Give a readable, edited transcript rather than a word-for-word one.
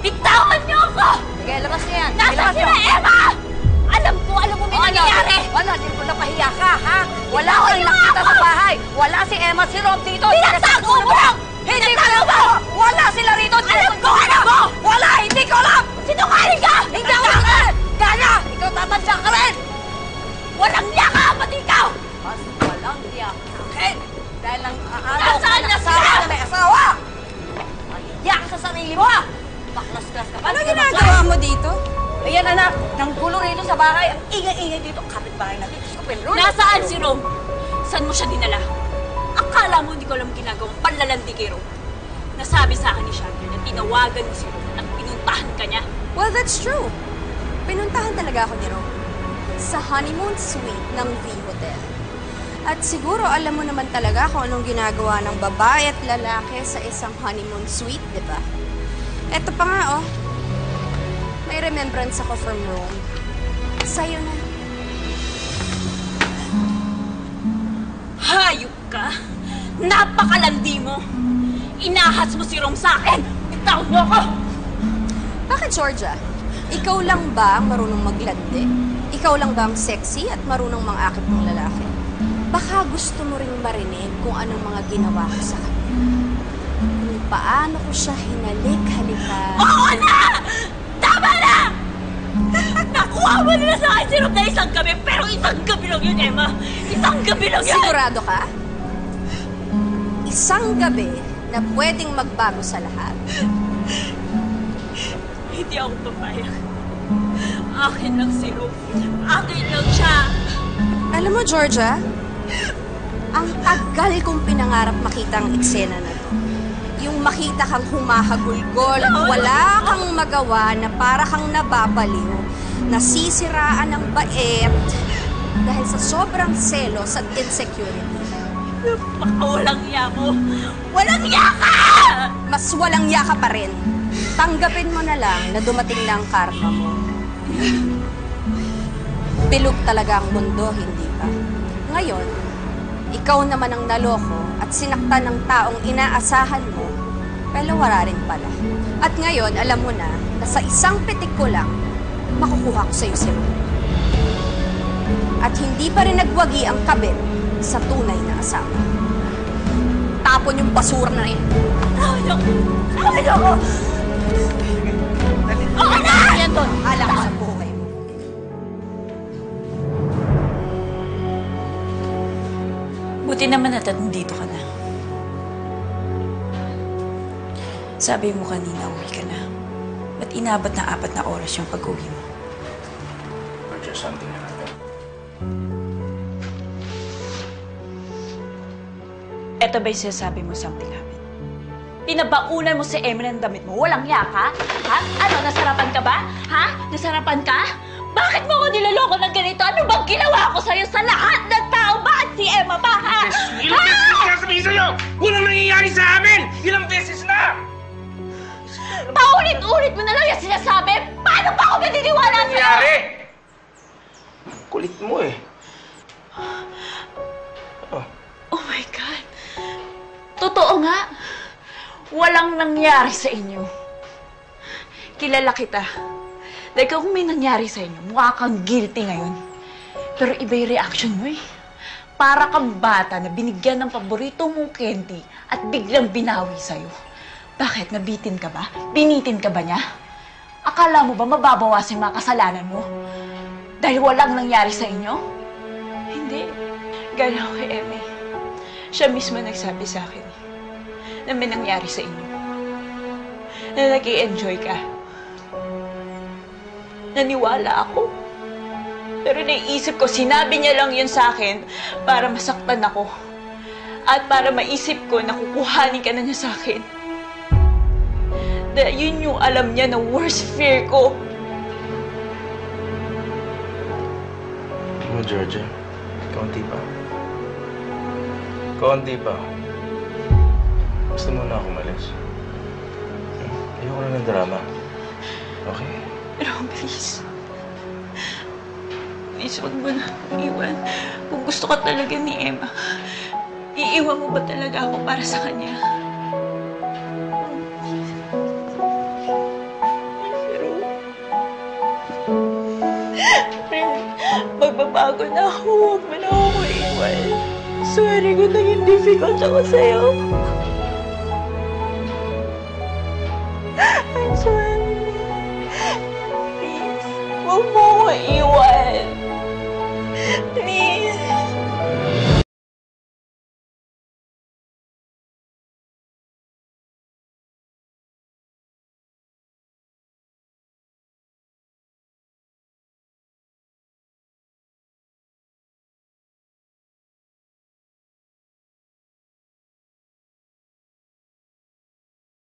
Bitawan niyo ako! Sige, labas niya yan. Nasaan sila, Emma? Alam mo may nangyayari! Ano? Hindi mo napahiya ka, ha? Wala kang nakita sa bahay! Wala si Emma, si Rob dito! Pinagtago mo lang! Hindi ko alam! Wala sila rito! Alam ko! Alam mo! Wala! Hindi ko alam! Sinungaling ka! Hindi ako alam! Gana! Ikaw tatansya ka rin! Walang niya ka, pati ikaw! Mas walang niya sa akin! Dahil lang Nasaan na asawa sila? na may asawa! Mahiya ka sa sarili mo, ha? Baklas-klas ka pa. Ano ginagawa mo dito? Ayan, anak. Nang gulo rito sa bahay. Ang ingay-ingay dito. Kapit-bahay natin. Diyos ko, Pedro. Nasaan si Rom? Saan mo siya dinala? Akala mo hindi ko alam ginagawang panlalandi kay Rom. Nasabi sa akin ni Shanti na tinawagan mo si Rom at pinuntahan ka niya. Well, that's true. Pinuntahan talaga ako ni Rom sa honeymoon suite ng V Hotel. At siguro alam mo naman talaga kung anong ginagawa ng babae at lalaki sa isang honeymoon suite, di ba? Eto pa nga, oh. May remembrance ako from Rome. Sa'yo na. Hayop ka! Napakalandi mo! Inahas mo si Rom sa akin! Bitawan mo ako! Bakit, Georgia? Ikaw lang ba ang marunong maglandi? Ikaw lang ba ang sexy at marunong mangakit ng lalaki? Baka gusto mo ring marinig kung anong mga ginawa ko sa kanya. Kung paano ko siya hinalik-halikan. Oo na! Tama na! Nakuha mo nila sa akin si Rom na isang gabi, pero isang gabi lang yun, Emma! Isang gabi lang yun! Sigurado ka? Isang gabi na pwedeng magbago sa lahat. Hindi ako papayag. Akin lang si Rom. Akin lang siya. Alam mo, Georgia, ang tagal kong pinangarap makita ang eksena na to. Yung makita kang humahagulgol at wala kang magawa na para kang nababaliw, nasisiraan ng bait dahil sa sobrang selos at insecurity. Walang iya mo. Walang iya ka! Mas walang iya ka pa rin. Tanggapin mo na lang na dumating na ang karma mo. Bilog talaga ang mundo, hindi ba? Ngayon, ikaw naman ang naloko at sinaktan ng taong inaasahan mo, pero wala rin pala. At ngayon, alam mo na sa isang pitik ko lang, makukuha ko sa'yo si Rom. At hindi pa rin nagwagi ang kabit sa tunay na asawa. Tapon yung basura na rin. Tawad ako! Tawad ako! Oo na! Yan doon, alam ko sa buhay mo. Buti naman at nandito ka na. Sabi mo kanina, uwi ka na. Ba't inabot na 4 na oras yung pag-uwi mo? Or just something happened. Eto ba yung sinasabi mo something happened? Pinabaunan mo si Emma ng damit mo. Walang iya ka? Ha? Ano, nasarapan ka ba? Ha? Nasarapan ka? Bakit mo ako nilaloko ng ganito? Ano bang ginawa ko sa'yo sa lahat ng tao? Bakit si Emma ba, ha? Ilang beses ko sinasabihin sa'yo! Walang nangyayari sa amin! Ilang beses na! Paulit-ulit mo na lang yung sinasabi! Paano pa ako naniniwala sa'yo? Nangyayari! Kulit mo eh. Oh my God! Totoo nga! Walang nangyari sa inyo. Kilala kita. Dahil kung may nangyari sa inyo, mukha kang guilty ngayon. Pero iba yung reaction mo eh. Para kang bata na binigyan ng paborito mong candy at biglang binawi sa'yo. Bakit? Nabitin ka ba? Binitin ka ba niya? Akala mo ba mababawas yung mga kasalanan mo? Dahil walang nangyari sa inyo? Hindi. Gano'n kay Emmy. Siya mismo nagsabi sa akin na may nangyari sa inyo. Na nag-i-enjoy ka. Naniwala ako. Pero naisip ko, sinabi niya lang yun sa akin para masaktan ako. At para maisip ko na kukuhanin ka na niya sa akin. Dahil yun yung alam niya na worst fear ko. Mo, Georgia. Kaunti pa. Kaunti pa. Gusto mo na ako umalis. Ayoko na ng drama. Okay? Pero please. Please, wag mo na iwan. Kung gusto ka talaga ni Emma, iiwan mo ba talaga ako para sa kanya? magbabago na ako. Huwag mo na ako iwan. Sorry kung naging difficult ako sa'yo. I'm sorry. Please, huwag mo ako iwan. Please.